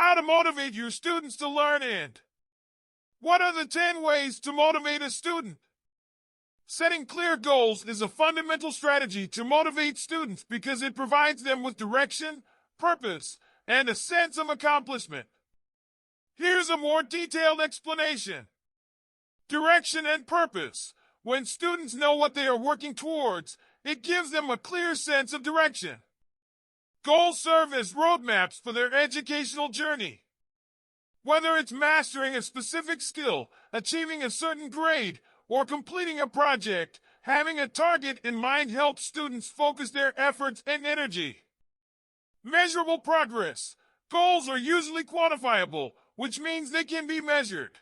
How to motivate your students to learn and what are the 10 ways to motivate a student? Setting clear goals is a fundamental strategy to motivate students because it provides them with direction, purpose, and a sense of accomplishment. Here's a more detailed explanation. Direction and purpose. When students know what they are working towards, it gives them a clear sense of direction. Goals serve as roadmaps for their educational journey. Whether it's mastering a specific skill, achieving a certain grade, or completing a project, having a target in mind helps students focus their efforts and energy. Measurable progress. Goals are usually quantifiable, which means they can be measured.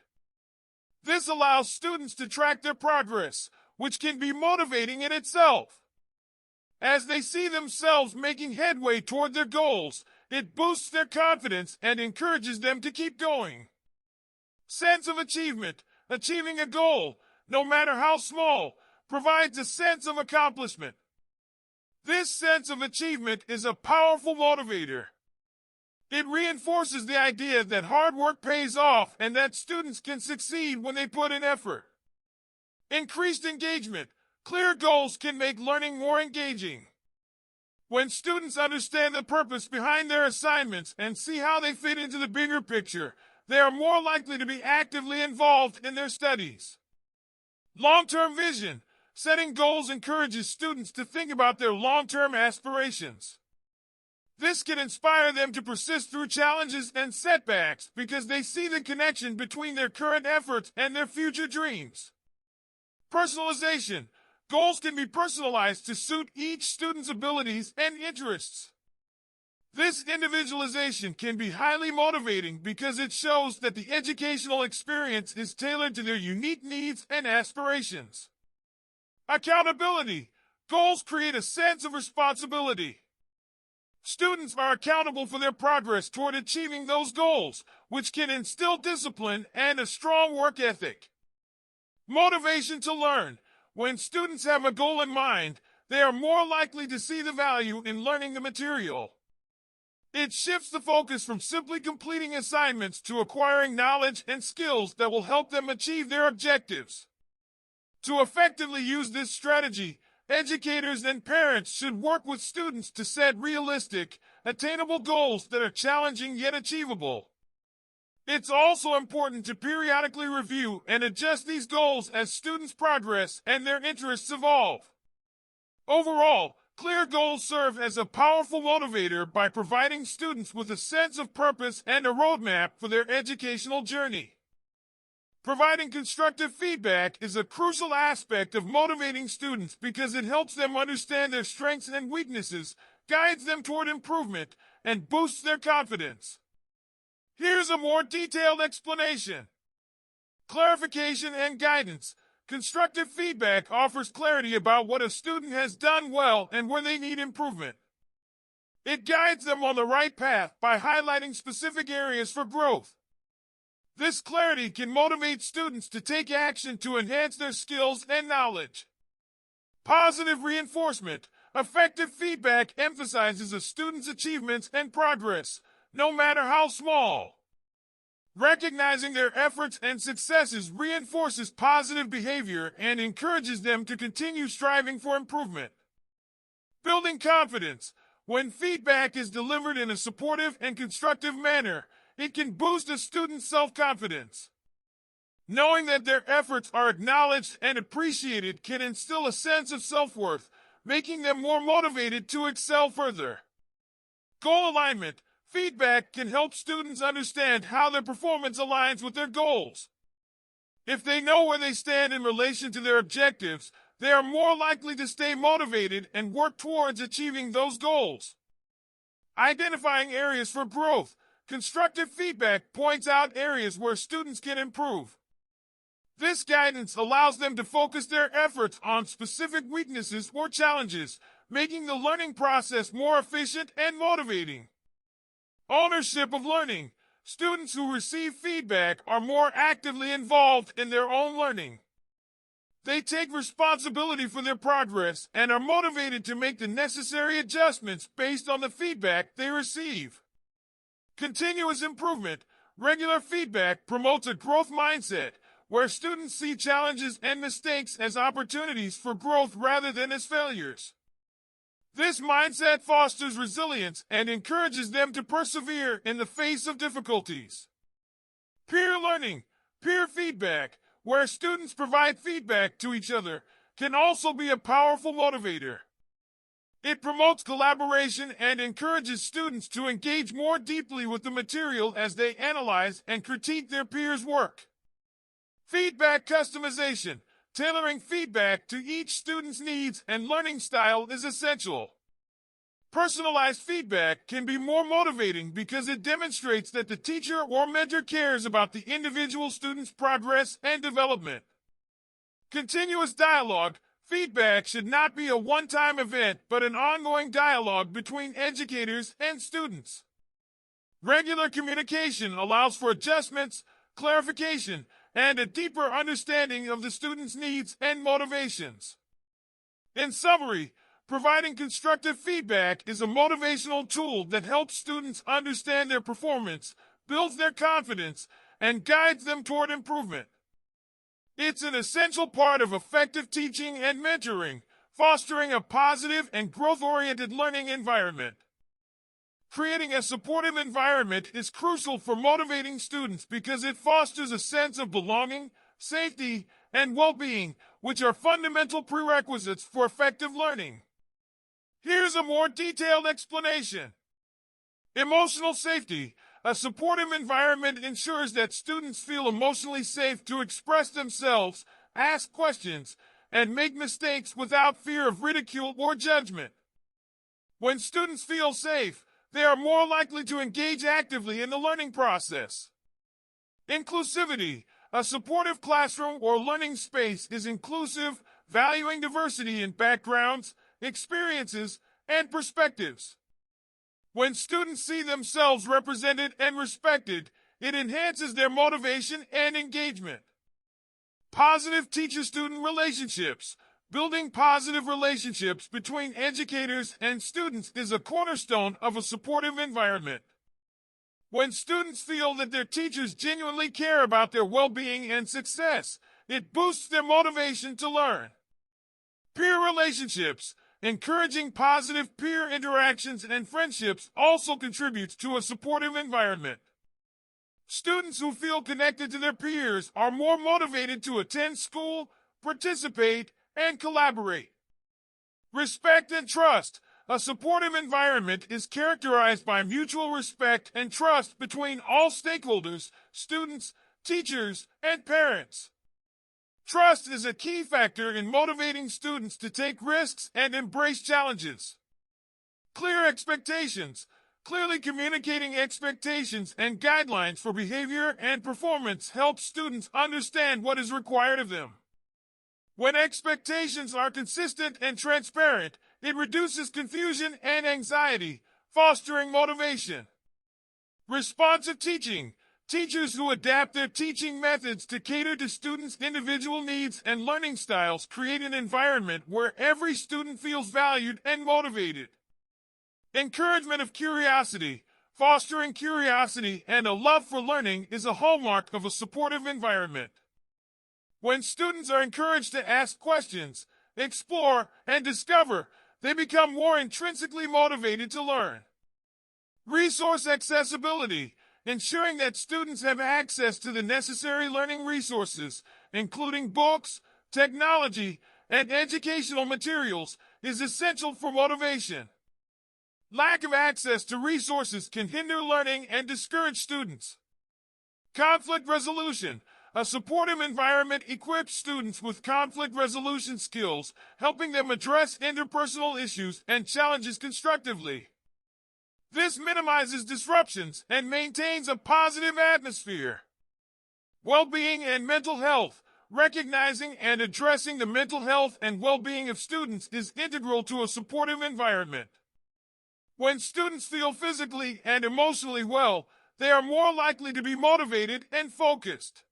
This allows students to track their progress, which can be motivating in itself. As they see themselves making headway toward their goals, it boosts their confidence and encourages them to keep going. Sense of achievement. Achieving a goal, no matter how small, provides a sense of accomplishment. This sense of achievement is a powerful motivator. It reinforces the idea that hard work pays off and that students can succeed when they put in effort. Increased engagement. Clear goals can make learning more engaging. When students understand the purpose behind their assignments and see how they fit into the bigger picture, they are more likely to be actively involved in their studies. Long-term vision. Setting goals encourages students to think about their long-term aspirations. This can inspire them to persist through challenges and setbacks because they see the connection between their current efforts and their future dreams. Personalization. Goals can be personalized to suit each student's abilities and interests. This individualization can be highly motivating because it shows that the educational experience is tailored to their unique needs and aspirations. Accountability. Goals create a sense of responsibility. Students are accountable for their progress toward achieving those goals, which can instill discipline and a strong work ethic. Motivation to learn. When students have a goal in mind, they are more likely to see the value in learning the material. It shifts the focus from simply completing assignments to acquiring knowledge and skills that will help them achieve their objectives. To effectively use this strategy, educators and parents should work with students to set realistic, attainable goals that are challenging yet achievable. It's also important to periodically review and adjust these goals as students progress and their interests evolve. Overall, clear goals serve as a powerful motivator by providing students with a sense of purpose and a roadmap for their educational journey. Providing constructive feedback is a crucial aspect of motivating students because it helps them understand their strengths and weaknesses, guides them toward improvement, and boosts their confidence. Here's a more detailed explanation. Clarification and guidance. Constructive feedback offers clarity about what a student has done well and where they need improvement. It guides them on the right path by highlighting specific areas for growth. This clarity can motivate students to take action to enhance their skills and knowledge. Positive reinforcement. Effective feedback emphasizes a student's achievements and progress, no matter how small. Recognizing their efforts and successes reinforces positive behavior and encourages them to continue striving for improvement. Building confidence. When feedback is delivered in a supportive and constructive manner, it can boost a student's self-confidence. Knowing that their efforts are acknowledged and appreciated can instill a sense of self-worth, making them more motivated to excel further. Goal alignment. Feedback can help students understand how their performance aligns with their goals. If they know where they stand in relation to their objectives, they are more likely to stay motivated and work towards achieving those goals. Identifying areas for growth. Constructive feedback points out areas where students can improve. This guidance allows them to focus their efforts on specific weaknesses or challenges, making the learning process more efficient and motivating. Ownership of learning. Students who receive feedback are more actively involved in their own learning. They take responsibility for their progress and are motivated to make the necessary adjustments based on the feedback they receive. Continuous improvement, regular feedback promotes a growth mindset where students see challenges and mistakes as opportunities for growth rather than as failures. This mindset fosters resilience and encourages them to persevere in the face of difficulties. Peer learning, peer feedback, where students provide feedback to each other, can also be a powerful motivator. It promotes collaboration and encourages students to engage more deeply with the material as they analyze and critique their peers' work. Feedback customization, tailoring feedback to each student's needs and learning style is essential. Personalized feedback can be more motivating because it demonstrates that the teacher or mentor cares about the individual student's progress and development. Continuous dialogue, feedback should not be a one-time event but an ongoing dialogue between educators and students. Regular communication allows for adjustments, clarification, and a deeper understanding of the student's needs and motivations. In summary, providing constructive feedback is a motivational tool that helps students understand their performance, builds their confidence, and guides them toward improvement. It's an essential part of effective teaching and mentoring, fostering a positive and growth-oriented learning environment. Creating a supportive environment is crucial for motivating students because it fosters a sense of belonging, safety, and well-being, which are fundamental prerequisites for effective learning. Here's a more detailed explanation. Emotional safety. A supportive environment ensures that students feel emotionally safe to express themselves, ask questions, and make mistakes without fear of ridicule or judgment. When students feel safe, they are more likely to engage actively in the learning process. Inclusivity. A supportive classroom or learning space is inclusive, valuing diversity in backgrounds, experiences, and perspectives. When students see themselves represented and respected, it enhances their motivation and engagement. Positive teacher-student relationships. Building positive relationships between educators and students is a cornerstone of a supportive environment. When students feel that their teachers genuinely care about their well-being and success, it boosts their motivation to learn. Peer relationships. Encouraging positive peer interactions and friendships also contributes to a supportive environment. Students who feel connected to their peers are more motivated to attend school, participate, and collaborate. Respect and trust. A supportive environment is characterized by mutual respect and trust between all stakeholders, students, teachers, and parents. Trust is a key factor in motivating students to take risks and embrace challenges. Clear expectations. Clearly communicating expectations and guidelines for behavior and performance helps students understand what is required of them. When expectations are consistent and transparent, it reduces confusion and anxiety, fostering motivation. Responsive teaching. Teachers who adapt their teaching methods to cater to students' individual needs and learning styles create an environment where every student feels valued and motivated. Encouragement of curiosity. Fostering curiosity and a love for learning is a hallmark of a supportive environment. When students are encouraged to ask questions, explore, and discover, they become more intrinsically motivated to learn. Resource accessibility. Ensuring that students have access to the necessary learning resources, including books, technology, and educational materials, is essential for motivation. Lack of access to resources can hinder learning and discourage students. Conflict resolution. A supportive environment equips students with conflict resolution skills, helping them address interpersonal issues and challenges constructively. This minimizes disruptions and maintains a positive atmosphere. Well-being and mental health. Recognizing and addressing the mental health and well-being of students is integral to a supportive environment. When students feel physically and emotionally well, they are more likely to be motivated and focused.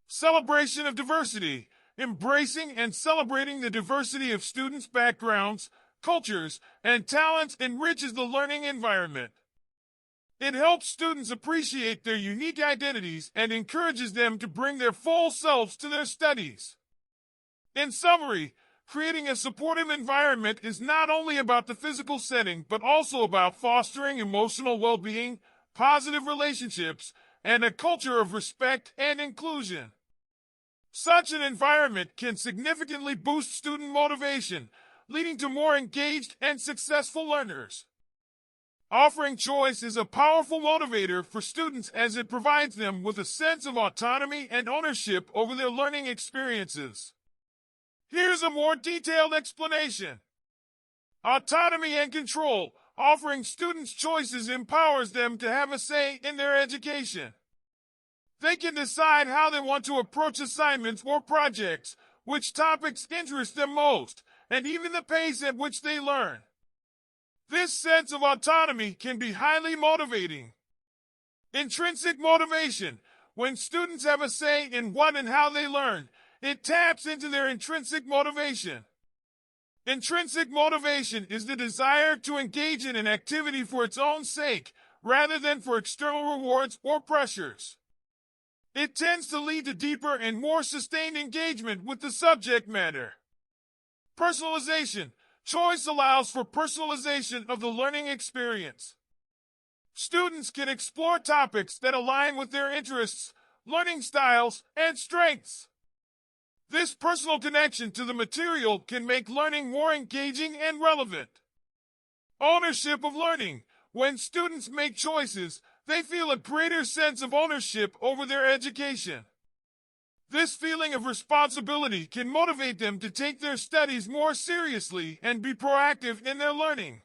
Celebration of diversity. Embracing and celebrating the diversity of students' backgrounds, cultures, and talents enriches the learning environment. It helps students appreciate their unique identities and encourages them to bring their full selves to their studies. In summary, creating a supportive environment is not only about the physical setting, but also about fostering emotional well-being, positive relationships, and a culture of respect and inclusion. Such an environment can significantly boost student motivation, leading to more engaged and successful learners. Offering choice is a powerful motivator for students as it provides them with a sense of autonomy and ownership over their learning experiences. Here's a more detailed explanation. Autonomy and control. Offering students choices empowers them to have a say in their education. They can decide how they want to approach assignments or projects, which topics interest them most, and even the pace at which they learn. This sense of autonomy can be highly motivating. Intrinsic motivation. When students have a say in what and how they learn, it taps into their intrinsic motivation. Intrinsic motivation is the desire to engage in an activity for its own sake, rather than for external rewards or pressures. It tends to lead to deeper and more sustained engagement with the subject matter. Personalization. Choice allows for personalization of the learning experience. Students can explore topics that align with their interests, learning styles, and strengths. This personal connection to the material can make learning more engaging and relevant. Ownership of learning. When students make choices, they feel a greater sense of ownership over their education. This feeling of responsibility can motivate them to take their studies more seriously and be proactive in their learning.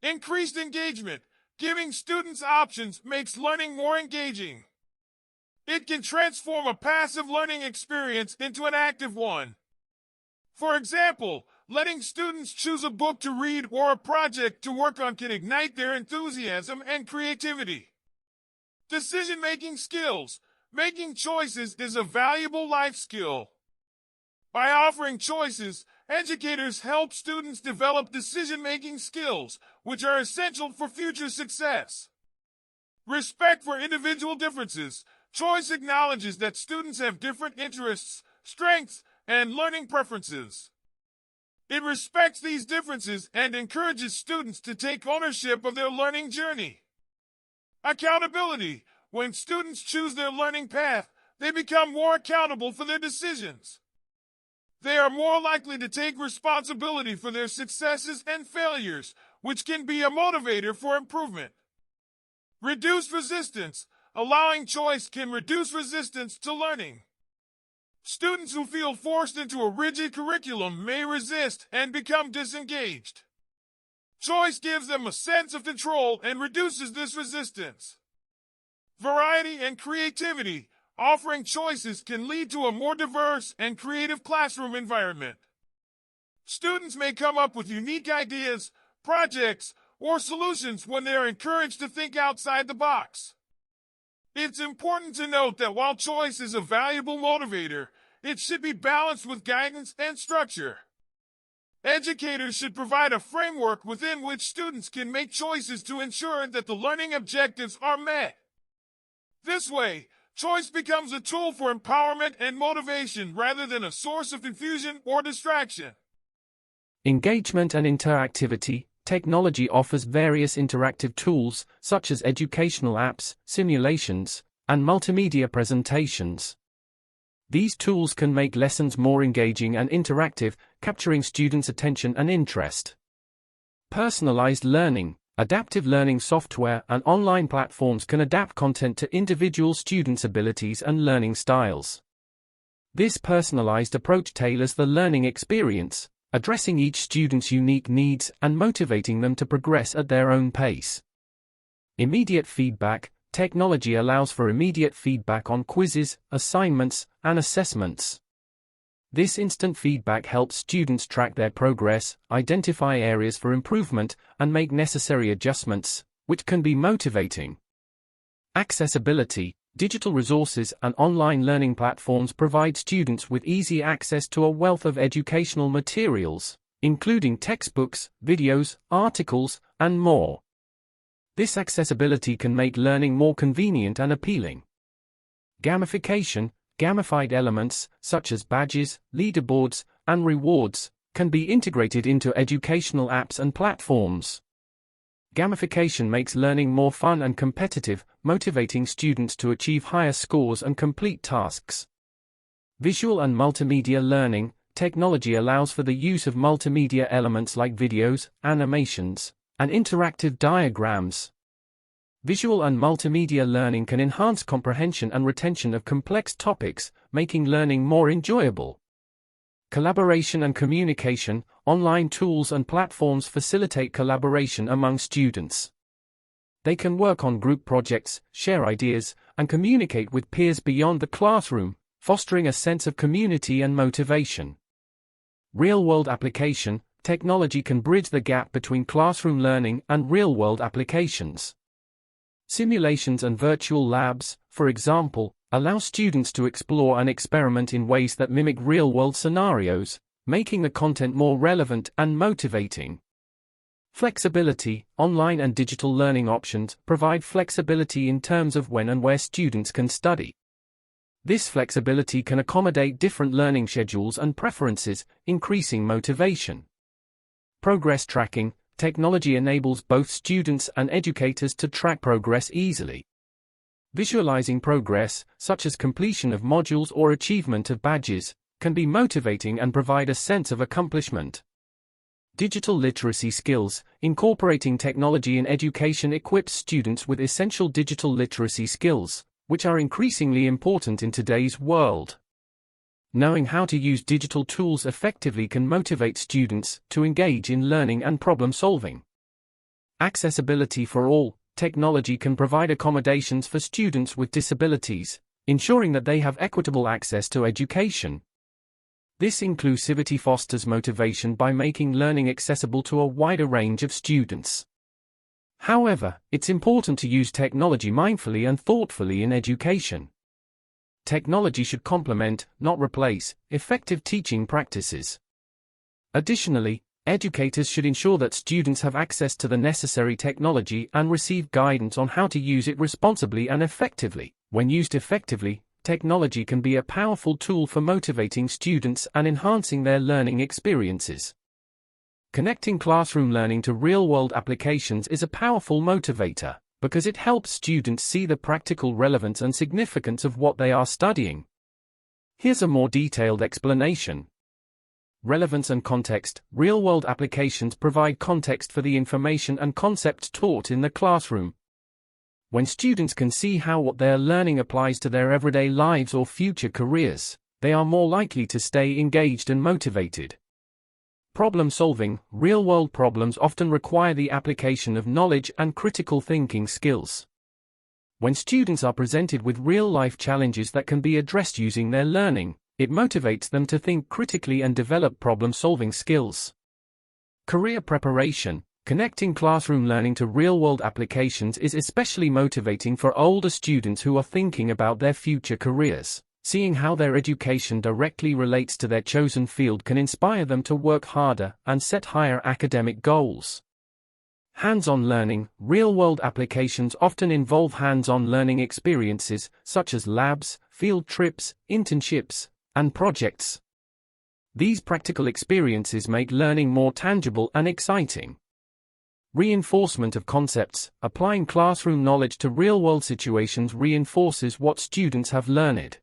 Increased engagement. Giving students options makes learning more engaging. It can transform a passive learning experience into an active one. For example, letting students choose a book to read or a project to work on can ignite their enthusiasm and creativity. Decision-making skills. Making choices is a valuable life skill. By offering choices, educators help students develop decision-making skills, which are essential for future success. Respect for individual differences. Choice acknowledges that students have different interests, strengths, and learning preferences. It respects these differences and encourages students to take ownership of their learning journey. Accountability. When students choose their learning path, they become more accountable for their decisions. They are more likely to take responsibility for their successes and failures, which can be a motivator for improvement. Reduced resistance. Allowing choice can reduce resistance to learning. Students who feel forced into a rigid curriculum may resist and become disengaged. Choice gives them a sense of control and reduces this resistance. Variety and creativity. Offering choices can lead to a more diverse and creative classroom environment. Students may come up with unique ideas, projects, or solutions when they are encouraged to think outside the box. It's important to note that while choice is a valuable motivator, it should be balanced with guidance and structure. Educators should provide a framework within which students can make choices to ensure that the learning objectives are met. This way, choice becomes a tool for empowerment and motivation rather than a source of confusion or distraction. Engagement and interactivity. Technology offers various interactive tools, such as educational apps, simulations, and multimedia presentations. These tools can make lessons more engaging and interactive, capturing students' attention and interest. Personalized learning. Adaptive learning software and online platforms can adapt content to individual students' abilities and learning styles. This personalized approach tailors the learning experience, addressing each student's unique needs and motivating them to progress at their own pace. Immediate feedback. Technology allows for immediate feedback on quizzes, assignments, and assessments. This instant feedback helps students track their progress, identify areas for improvement, and make necessary adjustments, which can be motivating. Accessibility. Digital resources and online learning platforms provide students with easy access to a wealth of educational materials, including textbooks, videos, articles, and more. This accessibility can make learning more convenient and appealing. Gamification, gamified elements, such as badges, leaderboards, and rewards, can be integrated into educational apps and platforms. Gamification makes learning more fun and competitive, motivating students to achieve higher scores and complete tasks. Visual and multimedia learning, technology allows for the use of multimedia elements like videos, animations, and interactive diagrams. Visual and multimedia learning can enhance comprehension and retention of complex topics, making learning more enjoyable. Collaboration and communication, online tools and platforms facilitate collaboration among students. They can work on group projects, share ideas, and communicate with peers beyond the classroom, fostering a sense of community and motivation. Real-world application, technology can bridge the gap between classroom learning and real-world applications. Simulations and virtual labs, for example, allow students to explore and experiment in ways that mimic real-world scenarios, making the content more relevant and motivating. Flexibility, online and digital learning options provide flexibility in terms of when and where students can study. This flexibility can accommodate different learning schedules and preferences, increasing motivation. Progress tracking, technology enables both students and educators to track progress easily. Visualizing progress, such as completion of modules or achievement of badges, can be motivating and provide a sense of accomplishment. Digital literacy skills, incorporating technology in education equips students with essential digital literacy skills, which are increasingly important in today's world. Knowing how to use digital tools effectively can motivate students to engage in learning and problem solving. Accessibility for all, technology can provide accommodations for students with disabilities, ensuring that they have equitable access to education. This inclusivity fosters motivation by making learning accessible to a wider range of students. However, it's important to use technology mindfully and thoughtfully in education. Technology should complement, not replace, effective teaching practices. Additionally, educators should ensure that students have access to the necessary technology and receive guidance on how to use it responsibly and effectively. When used effectively, technology can be a powerful tool for motivating students and enhancing their learning experiences. Connecting classroom learning to real-world applications is a powerful motivator, because it helps students see the practical relevance and significance of what they are studying. Here's a more detailed explanation. Relevance and context. Real-world applications provide context for the information and concepts taught in the classroom. When students can see how what they are learning applies to their everyday lives or future careers, they are more likely to stay engaged and motivated. Problem solving. Real-world problems often require the application of knowledge and critical thinking skills. When students are presented with real-life challenges that can be addressed using their learning, it motivates them to think critically and develop problem-solving skills. Career preparation. Connecting classroom learning to real-world applications is especially motivating for older students who are thinking about their future careers. Seeing how their education directly relates to their chosen field can inspire them to work harder and set higher academic goals. Hands-on learning. Real-world applications often involve hands-on learning experiences, such as labs, field trips, internships, and projects. These practical experiences make learning more tangible and exciting. Reinforcement of concepts. Applying classroom knowledge to real-world situations reinforces what students have learned.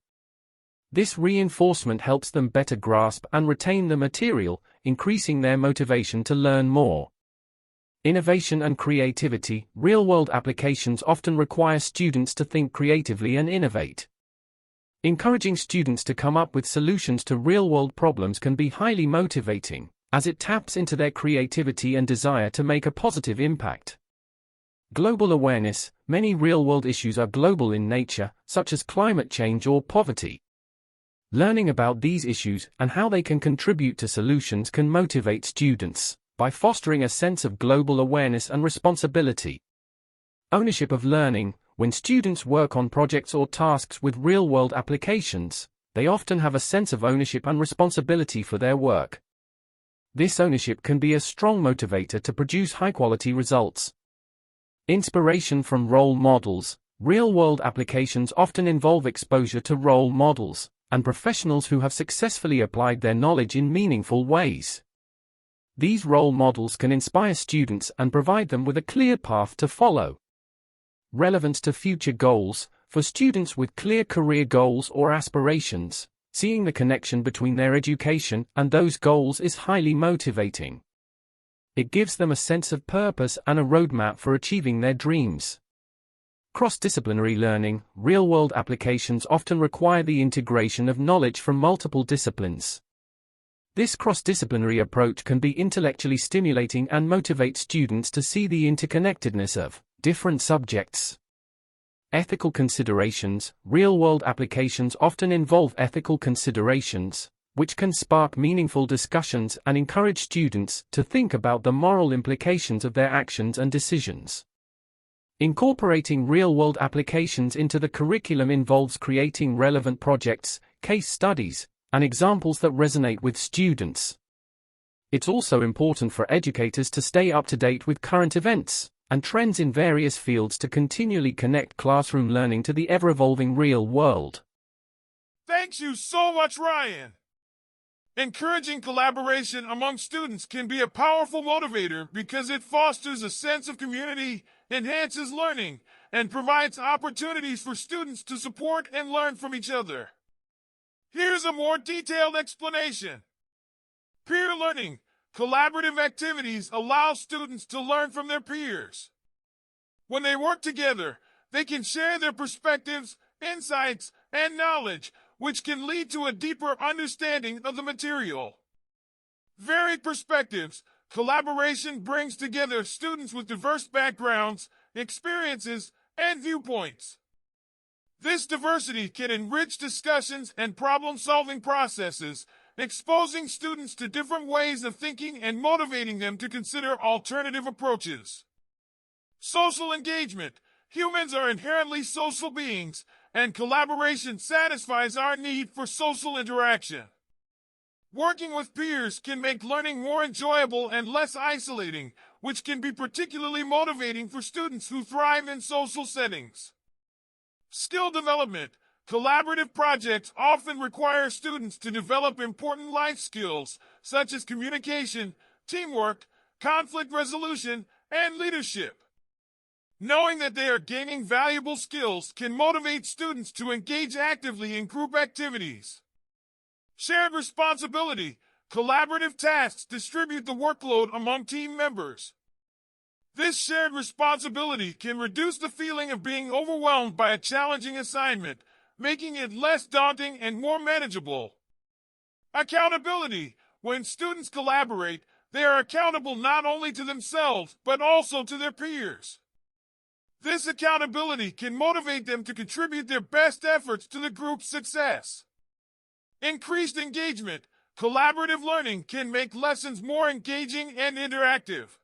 This reinforcement helps them better grasp and retain the material, increasing their motivation to learn more. Innovation and creativity. Real-world applications often require students to think creatively and innovate. Encouraging students to come up with solutions to real-world problems can be highly motivating, as it taps into their creativity and desire to make a positive impact. Global awareness. Many real-world issues are global in nature, such as climate change or poverty. Learning about these issues and how they can contribute to solutions can motivate students by fostering a sense of global awareness and responsibility. Ownership of learning. When students work on projects or tasks with real-world applications, they often have a sense of ownership and responsibility for their work. This ownership can be a strong motivator to produce high-quality results. Inspiration from role models. Real-world applications often involve exposure to role models and professionals who have successfully applied their knowledge in meaningful ways. These role models can inspire students and provide them with a clear path to follow. Relevance to future goals. For students with clear career goals or aspirations, seeing the connection between their education and those goals is highly motivating. It gives them a sense of purpose and a roadmap for achieving their dreams. Cross-disciplinary learning. Real-world applications often require the integration of knowledge from multiple disciplines. This cross-disciplinary approach can be intellectually stimulating and motivate students to see the interconnectedness of different subjects. Ethical considerations. Real-world applications often involve ethical considerations, which can spark meaningful discussions and encourage students to think about the moral implications of their actions and decisions. Incorporating real-world applications into the curriculum involves creating relevant projects, case studies, and examples that resonate with students. It's also important for educators to stay up to date with current events and trends in various fields to continually connect classroom learning to the ever-evolving real world. Thank you so much, Ryan. Encouraging collaboration among students can be a powerful motivator because it fosters a sense of community, enhances learning, and provides opportunities for students to support and learn from each other. Here's a more detailed explanation. Peer learning. Collaborative activities allow students to learn from their peers. When they work together, they can share their perspectives, insights, and knowledge, which can lead to a deeper understanding of the material. Varied perspectives. Collaboration brings together students with diverse backgrounds, experiences, and viewpoints. This diversity can enrich discussions and problem-solving processes, exposing students to different ways of thinking and motivating them to consider alternative approaches. Social engagement. Humans are inherently social beings, and collaboration satisfies our need for social interaction. Working with peers can make learning more enjoyable and less isolating, which can be particularly motivating for students who thrive in social settings. Skill development. Collaborative projects often require students to develop important life skills, such as communication, teamwork, conflict resolution, and leadership. Knowing that they are gaining valuable skills can motivate students to engage actively in group activities. Shared responsibility. Collaborative tasks distribute the workload among team members. This shared responsibility can reduce the feeling of being overwhelmed by a challenging assignment, making it less daunting and more manageable. Accountability. When students collaborate, they are accountable not only to themselves, but also to their peers. This accountability can motivate them to contribute their best efforts to the group's success. Increased engagement. Collaborative learning can make lessons more engaging and interactive.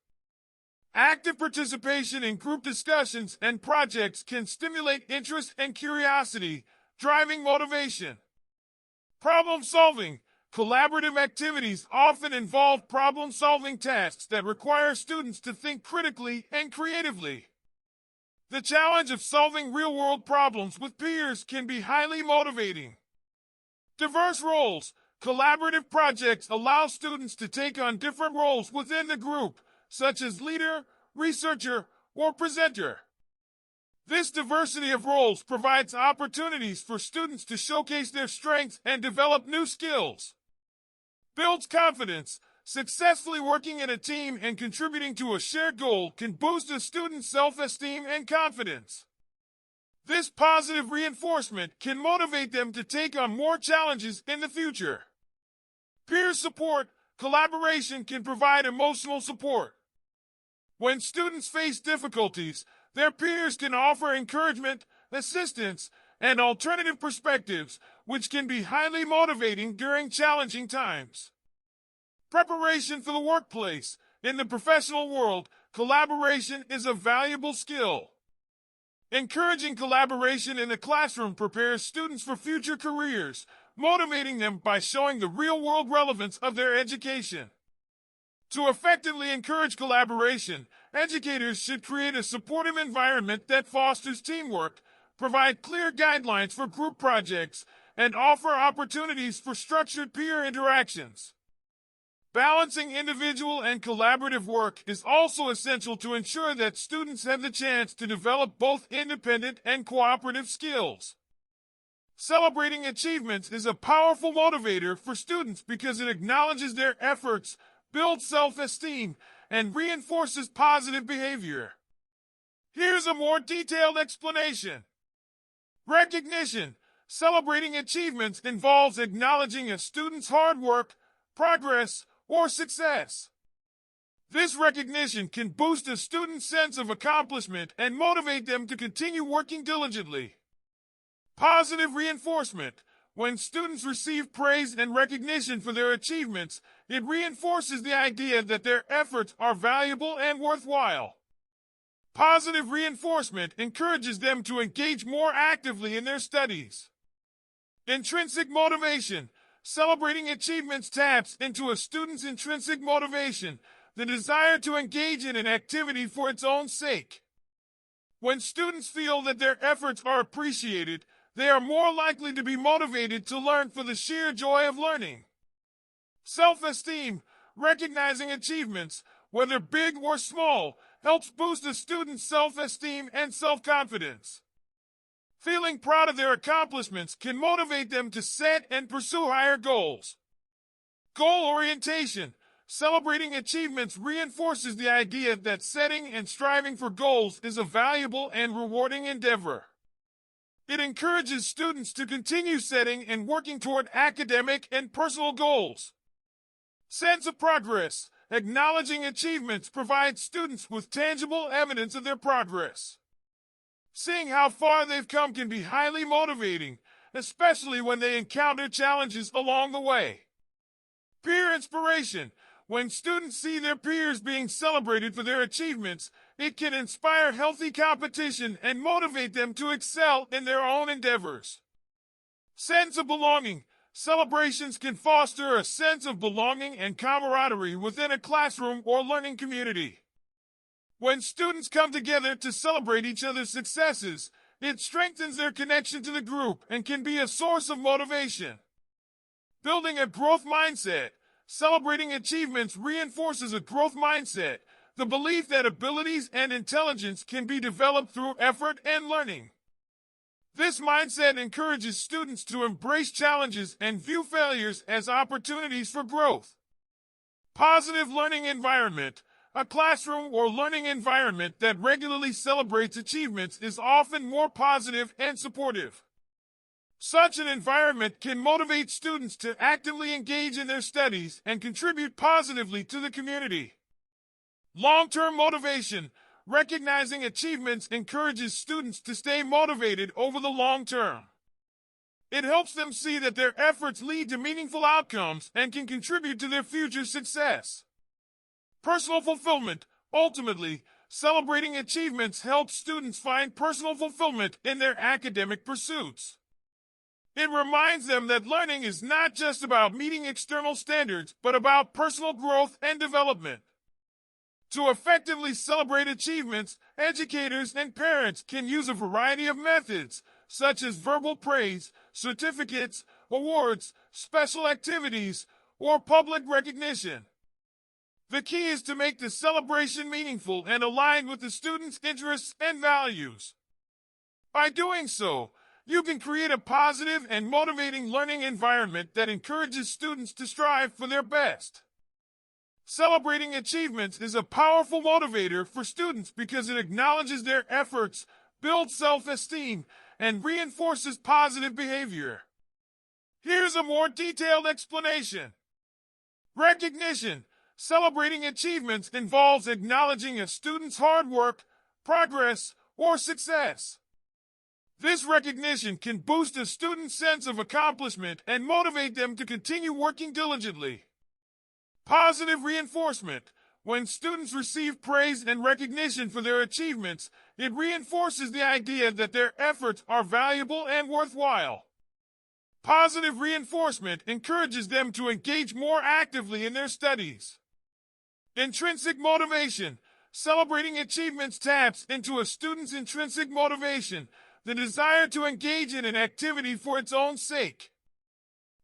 Active participation in group discussions and projects can stimulate interest and curiosity, driving motivation. Problem solving. Collaborative activities often involve problem-solving tasks that require students to think critically and creatively. The challenge of solving real-world problems with peers can be highly motivating. Diverse roles. Collaborative projects allow students to take on different roles within the group, such as leader, researcher, or presenter. This diversity of roles provides opportunities for students to showcase their strengths and develop new skills. Builds confidence. Successfully working in a team and contributing to a shared goal can boost a student's self-esteem and confidence. This positive reinforcement can motivate them to take on more challenges in the future. Peer support. Collaboration can provide emotional support. When students face difficulties, their peers can offer encouragement, assistance, and alternative perspectives, which can be highly motivating during challenging times. Preparation for the workplace. In the professional world, collaboration is a valuable skill. Encouraging collaboration in the classroom prepares students for future careers, motivating them by showing the real-world relevance of their education. To effectively encourage collaboration, educators should create a supportive environment that fosters teamwork, provide clear guidelines for group projects, and offer opportunities for structured peer interactions. Balancing individual and collaborative work is also essential to ensure that students have the chance to develop both independent and cooperative skills. Celebrating achievements is a powerful motivator for students because it acknowledges their efforts, builds self-esteem, and reinforces positive behavior. Here's a more detailed explanation. Recognition. Celebrating achievements involves acknowledging a student's hard work, progress, or success. This recognition can boost a student's sense of accomplishment and motivate them to continue working diligently. Positive reinforcement. When students receive praise and recognition for their achievements, it reinforces the idea that their efforts are valuable and worthwhile. Positive reinforcement encourages them to engage more actively in their studies. Intrinsic motivation. Celebrating achievements taps into a student's intrinsic motivation, the desire to engage in an activity for its own sake. When students feel that their efforts are appreciated, they are more likely to be motivated to learn for the sheer joy of learning. Self-esteem. Recognizing achievements, whether big or small, helps boost a student's self-esteem and self-confidence. Feeling proud of their accomplishments can motivate them to set and pursue higher goals. Goal orientation. Celebrating achievements reinforces the idea that setting and striving for goals is a valuable and rewarding endeavor. It encourages students to continue setting and working toward academic and personal goals. Sense of progress. Acknowledging achievements provides students with tangible evidence of their progress. Seeing how far they've come can be highly motivating, especially when they encounter challenges along the way. Peer inspiration. When students see their peers being celebrated for their achievements, it can inspire healthy competition and motivate them to excel in their own endeavors. Sense of belonging. Celebrations can foster a sense of belonging and camaraderie within a classroom or learning community. When students come together to celebrate each other's successes, it strengthens their connection to the group and can be a source of motivation. Building a growth mindset. Celebrating achievements reinforces a growth mindset, the belief that abilities and intelligence can be developed through effort and learning. This mindset encourages students to embrace challenges and view failures as opportunities for growth. Positive learning environment. A classroom or learning environment that regularly celebrates achievements is often more positive and supportive. Such an environment can motivate students to actively engage in their studies and contribute positively to the community. Long-term motivation. Recognizing achievements encourages students to stay motivated over the long term. It helps them see that their efforts lead to meaningful outcomes and can contribute to their future success. Personal fulfillment. Ultimately, celebrating achievements helps students find personal fulfillment in their academic pursuits. It reminds them that learning is not just about meeting external standards, but about personal growth and development. To effectively celebrate achievements, educators and parents can use a variety of methods, such as verbal praise, certificates, awards, special activities, or public recognition. The key is to make the celebration meaningful and aligned with the students' interests and values. By doing so, you can create a positive and motivating learning environment that encourages students to strive for their best. Celebrating achievements is a powerful motivator for students because it acknowledges their efforts, builds self-esteem, and reinforces positive behavior. Here's a more detailed explanation. Recognition. Celebrating achievements involves acknowledging a student's hard work, progress, or success. This recognition can boost a student's sense of accomplishment and motivate them to continue working diligently. Positive reinforcement. When students receive praise and recognition for their achievements, it reinforces the idea that their efforts are valuable and worthwhile. Positive reinforcement encourages them to engage more actively in their studies. Intrinsic motivation. Celebrating achievements taps into a student's intrinsic motivation, the desire to engage in an activity for its own sake.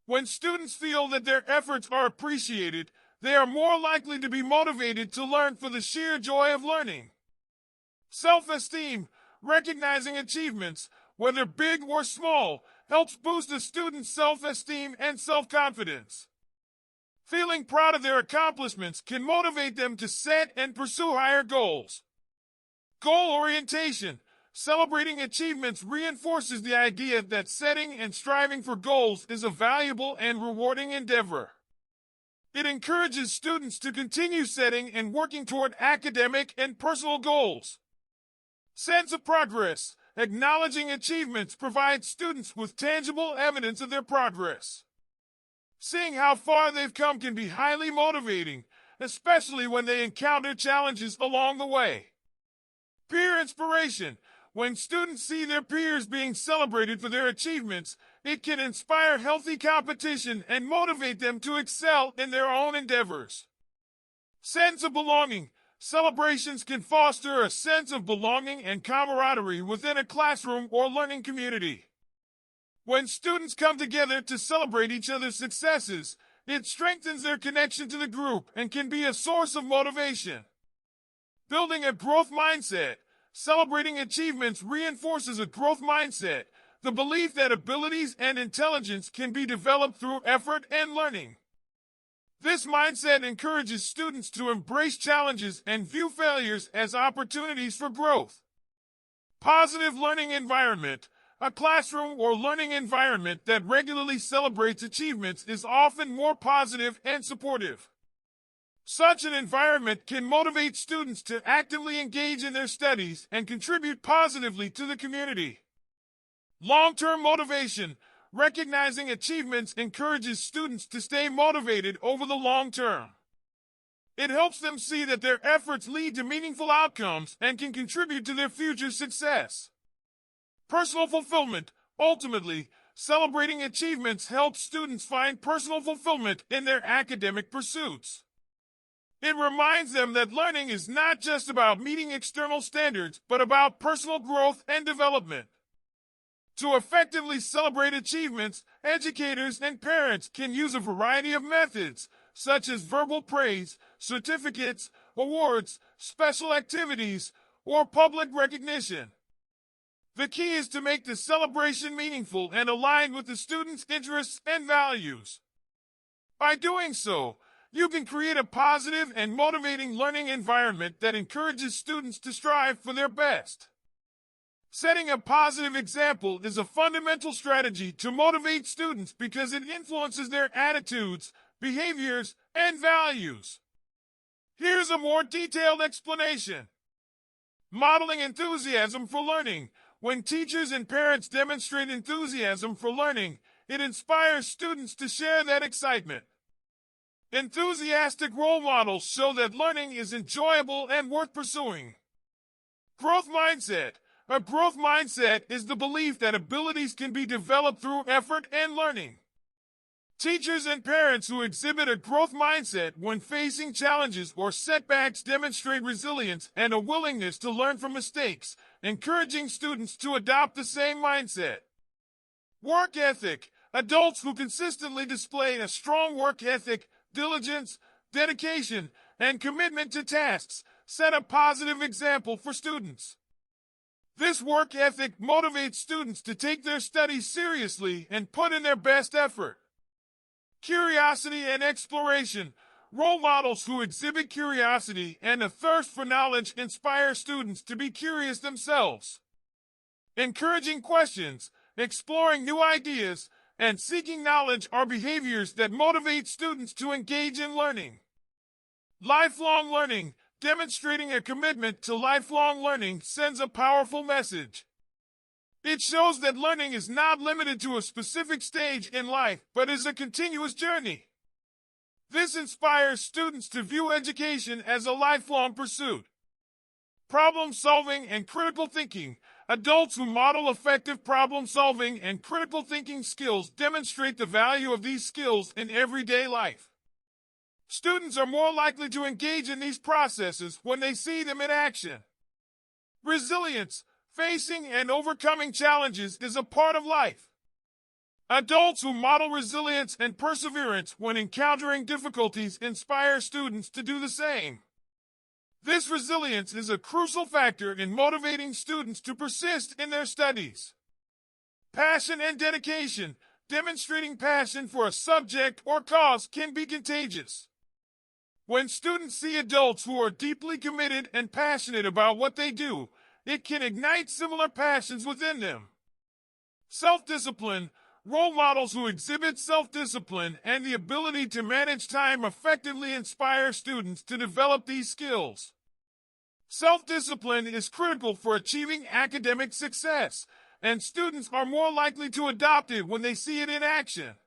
When students feel that their efforts are appreciated, they are more likely to be motivated to learn for the sheer joy of learning. Self-esteem, recognizing achievements, whether big or small, helps boost a student's self-esteem and self-confidence. Feeling proud of their accomplishments can motivate them to set and pursue higher goals. Goal orientation, celebrating achievements reinforces the idea that setting and striving for goals is a valuable and rewarding endeavor. It encourages students to continue setting and working toward academic and personal goals. Sense of progress, acknowledging achievements provides students with tangible evidence of their progress. Seeing how far they've come can be highly motivating, especially when they encounter challenges along the way. Peer inspiration. When students see their peers being celebrated for their achievements, it can inspire healthy competition and motivate them to excel in their own endeavors. Sense of belonging. Celebrations can foster a sense of belonging and camaraderie within a classroom or learning community. When students come together to celebrate each other's successes, it strengthens their connection to the group and can be a source of motivation. Building a growth mindset. Celebrating achievements reinforces a growth mindset, the belief that abilities and intelligence can be developed through effort and learning. This mindset encourages students to embrace challenges and view failures as opportunities for growth. Positive learning environment. A classroom or learning environment that regularly celebrates achievements is often more positive and supportive. Such an environment can motivate students to actively engage in their studies and contribute positively to the community. Long-term motivation. Recognizing achievements encourages students to stay motivated over the long term. It helps them see that their efforts lead to meaningful outcomes and can contribute to their future success. Personal fulfillment. Ultimately, celebrating achievements helps students find personal fulfillment in their academic pursuits. It reminds them that learning is not just about meeting external standards, but about personal growth and development. To effectively celebrate achievements, educators and parents can use a variety of methods, such as verbal praise, certificates, awards, special activities, or public recognition. The key is to make the celebration meaningful and aligned with the student's interests and values. By doing so, you can create a positive and motivating learning environment that encourages students to strive for their best. Setting a positive example is a fundamental strategy to motivate students because it influences their attitudes, behaviors, and values. Here's a more detailed explanation. Modeling enthusiasm for learning. When teachers and parents demonstrate enthusiasm for learning, it inspires students to share that excitement. Enthusiastic role models show that learning is enjoyable and worth pursuing. Growth mindset. A growth mindset is the belief that abilities can be developed through effort and learning. Teachers and parents who exhibit a growth mindset when facing challenges or setbacks demonstrate resilience and a willingness to learn from mistakes, encouraging students to adopt the same mindset. Work ethic. Adults who consistently display a strong work ethic, diligence, dedication, and commitment to tasks set a positive example for students. This work ethic motivates students to take their studies seriously and put in their best effort. Curiosity and exploration. Role models who exhibit curiosity and a thirst for knowledge inspire students to be curious themselves. Encouraging questions, exploring new ideas, and seeking knowledge are behaviors that motivate students to engage in learning. Lifelong learning. Demonstrating a commitment to lifelong learning sends a powerful message. It shows that learning is not limited to a specific stage in life, but is a continuous journey. This inspires students to view education as a lifelong pursuit. Problem solving and critical thinking. Adults who model effective problem solving and critical thinking skills demonstrate the value of these skills in everyday life. Students are more likely to engage in these processes when they see them in action. Resilience, facing and overcoming challenges, is a part of life. Adults who model resilience and perseverance when encountering difficulties inspire students to do the same. This resilience is a crucial factor in motivating students to persist in their studies. Passion and dedication. Demonstrating passion for a subject or cause can be contagious. When students see adults who are deeply committed and passionate about what they do, it can ignite similar passions within them. Self-discipline. Role models who exhibit self-discipline and the ability to manage time effectively inspire students to develop these skills. Self-discipline is critical for achieving academic success, and students are more likely to adopt it when they see it in action.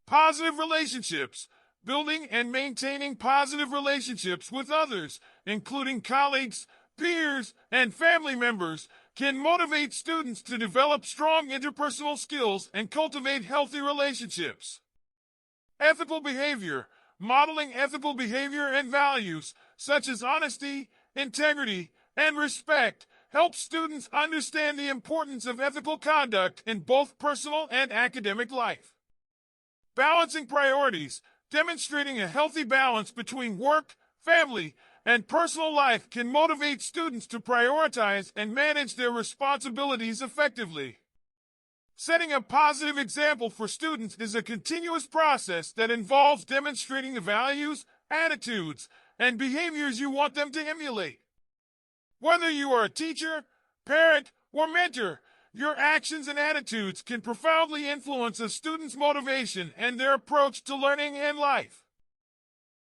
Positive relationships. Building and maintaining positive relationships with others, including colleagues, peers, and family members, can motivate students to develop strong interpersonal skills and cultivate healthy relationships. Ethical behavior. Modeling ethical behavior and values, such as honesty, integrity, and respect, helps students understand the importance of ethical conduct in both personal and academic life. Balancing priorities. Demonstrating a healthy balance between work, family, and personal life can motivate students to prioritize and manage their responsibilities effectively. Setting a positive example for students is a continuous process that involves demonstrating the values, attitudes, and behaviors you want them to emulate. Whether you are a teacher, parent, or mentor, your actions and attitudes can profoundly influence a student's motivation and their approach to learning and life.